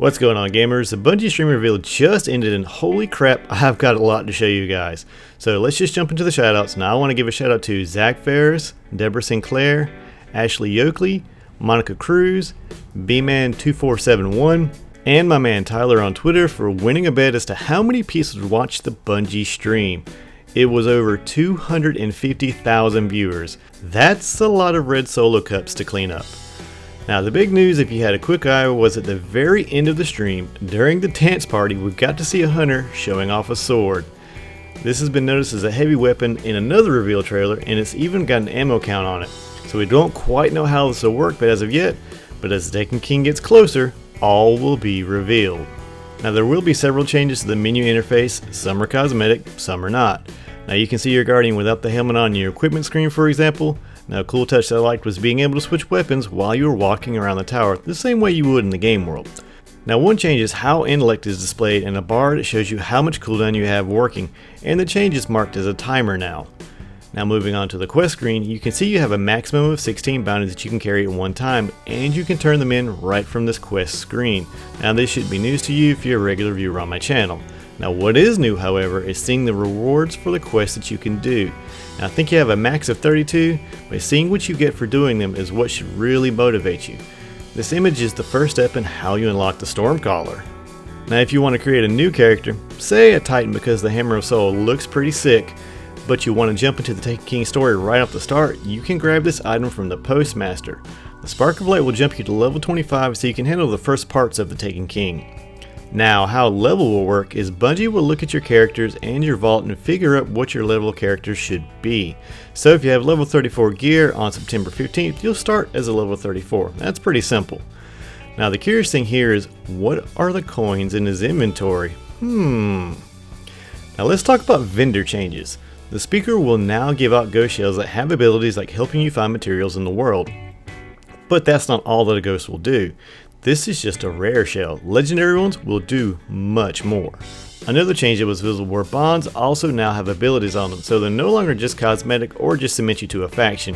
What's going on, gamers? The Bungie stream reveal just ended, and holy crap, I've got a lot to show you guys. So let's just jump into the shoutouts. Now I want to give a shout out to Zach Ferris, Deborah Sinclair, Ashley Yoakley, Monica Cruz, Bman2471, and my man Tyler on Twitter for winning a bet as to how many people would watch the Bungie stream. It was over 250,000 viewers. That's a lot of red solo cups to clean up. Now the big news, if you had a quick eye, was at the very end of the stream, during the dance party, we got to see a hunter showing off a sword. This has been noticed as a heavy weapon in another reveal trailer, and it's even got an ammo count on it. So we don't quite know how this will work, but as of yet, as the Taken King gets closer, all will be revealed. Now there will be several changes to the menu interface. Some are cosmetic, some are not. Now you can see your Guardian without the helmet on your equipment screen, for example. Now a cool touch that I liked was being able to switch weapons while you were walking around the tower, the same way you would in the game world. Now one change is how intellect is displayed, and a bar that shows you how much cooldown you have working, and the change is marked as a timer now. Now moving on to the quest screen, you can see you have a maximum of 16 bounties that you can carry at one time, and you can turn them in right from this quest screen. Now this should be news to you if you're a regular viewer on my channel. Now what is new, however, is seeing the rewards for the quests that you can do. Now I think you have a max of 32, but seeing what you get for doing them is what should really motivate you. This image is the first step in how you unlock the Stormcaller. Now if you want to create a new character, say a Titan because the Hammer of Soul looks pretty sick, but you want to jump into the Taken King story right off the start, you can grab this item from the Postmaster. The Spark of Light will jump you to level 25 so you can handle the first parts of the Taken King. Now how level will work is Bungie will look at your characters and your vault and figure out what your level character should be. So if you have level 34 gear on September 15th, you'll start as a level 34. That's pretty simple. Now the curious thing here is, what are the coins in his inventory? Now let's talk about vendor changes. The speaker will now give out ghost shells that have abilities like helping you find materials in the world. But that's not all that a ghost will do. This is just a rare shell. Legendary ones will do much more. Another change that was visible were bonds also now have abilities on them, so they're no longer just cosmetic or just cement you to a faction.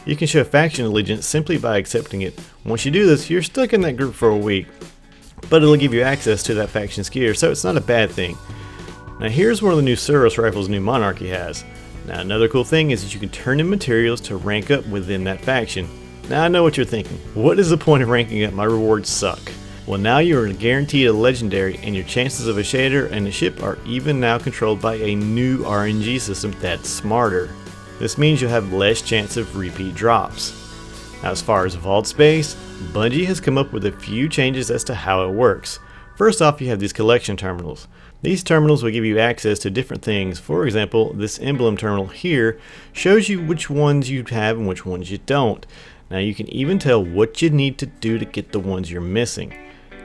You can show faction allegiance simply by accepting it. Once you do this, you're stuck in that group for a week, but it'll give you access to that faction's gear, so it's not a bad thing. Now here's one of the new Suros rifles new Monarchy has. Now another cool thing is that you can turn in materials to rank up within that faction. Now I know what you're thinking, what is the point of ranking up? My rewards suck. Well now you are guaranteed a legendary, and your chances of a shader and a ship are even now controlled by a new RNG system that's smarter. This means you'll have less chance of repeat drops. Now as far as vault space, Bungie has come up with a few changes as to how it works. First off, you have these collection terminals. These terminals will give you access to different things. For example, this emblem terminal here shows you which ones you have and which ones you don't. Now you can even tell what you need to do to get the ones you're missing.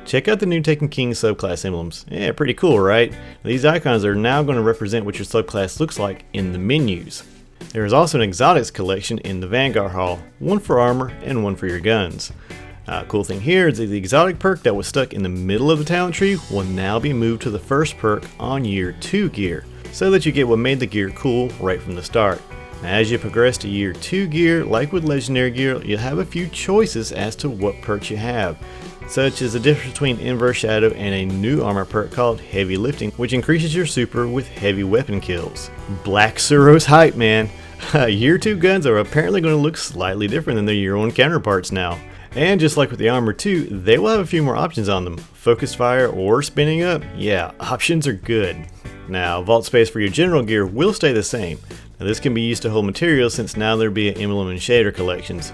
Check out the new Taken King subclass emblems. Yeah, pretty cool, right? These icons are now going to represent what your subclass looks like in the menus. There is also an exotics collection in the Vanguard Hall, one for armor and one for your guns. Cool thing here is that the exotic perk that was stuck in the middle of the talent tree will now be moved to the first perk on year 2 gear, so that you get what made the gear cool right from the start. Now, as you progress to year 2 gear, like with legendary gear, you'll have a few choices as to what perks you have, such as the difference between Inverse Shadow and a new armor perk called Heavy Lifting, which increases your super with heavy weapon kills. Black Suros hype, man! Year 2 guns are apparently going to look slightly different than their year 1 counterparts now. And just like with the armor too, they will have a few more options on them. Focused fire or spinning up, yeah, options are good. Now, vault space for your general gear will stay the same. Now, this can be used to hold materials since now there'll be emblem and shader collections.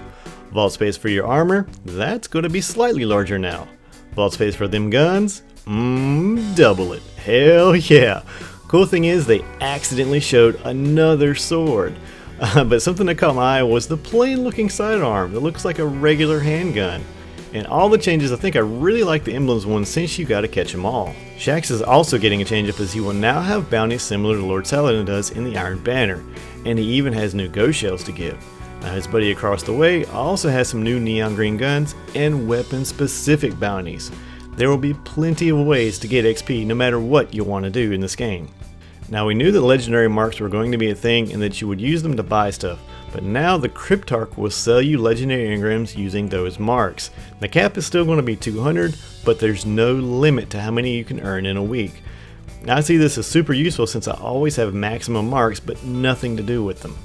Vault space for your armor, that's going to be slightly larger now. Vault space for them guns, double it. Hell yeah. Cool thing is they accidentally showed another sword. But something that caught my eye was the plain looking sidearm that looks like a regular handgun. And all the changes, I think I really like the emblems one since you gotta catch them all. Shaxx is also getting a change up as he will now have bounties similar to Lord Saladin does in the Iron Banner, and he even has new ghost shells to give. Now his buddy across the way also has some new neon green guns and weapon specific bounties. There will be plenty of ways to get XP no matter what you want to do in this game. Now we knew that legendary marks were going to be a thing and that you would use them to buy stuff, but now the Cryptarch will sell you legendary engrams using those marks. The cap is still going to be 200, but there's no limit to how many you can earn in a week. Now I see this as super useful since I always have maximum marks but nothing to do with them.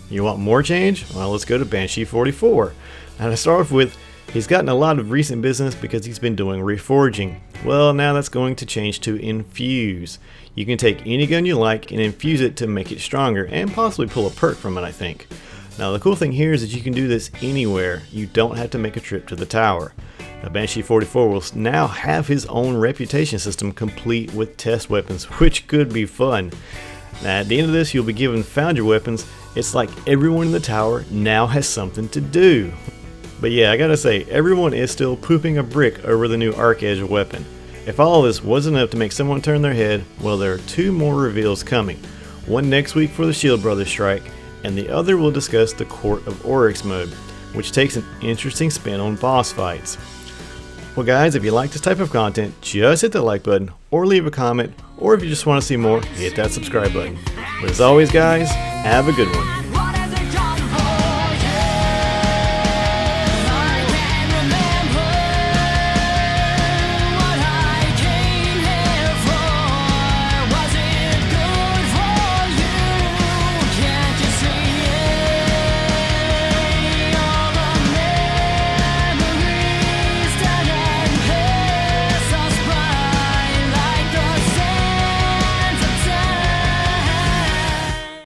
You want more change? Well, let's go to Banshee 44. Now to start off with, he's gotten a lot of recent business because he's been doing reforging. Well, now that's going to change to infuse. You can take any gun you like and infuse it to make it stronger and possibly pull a perk from it, I think. Now the cool thing here is that you can do this anywhere. You don't have to make a trip to the tower. Now Banshee 44 will now have his own reputation system complete with test weapons, which could be fun. Now at the end of this, you'll be given Foundry weapons. It's like everyone in the tower now has something to do. But yeah, I gotta say, everyone is still pooping a brick over the new Arc Edge weapon. If all of this wasn't enough to make someone turn their head, well, there are 2 more reveals coming. One next week for the Shield Brothers strike, and the other will discuss the Court of Oryx mode, which takes an interesting spin on boss fights. Well guys, if you like this type of content, just hit the like button, or leave a comment, or if you just want to see more, hit that subscribe button. But as always guys, have a good one.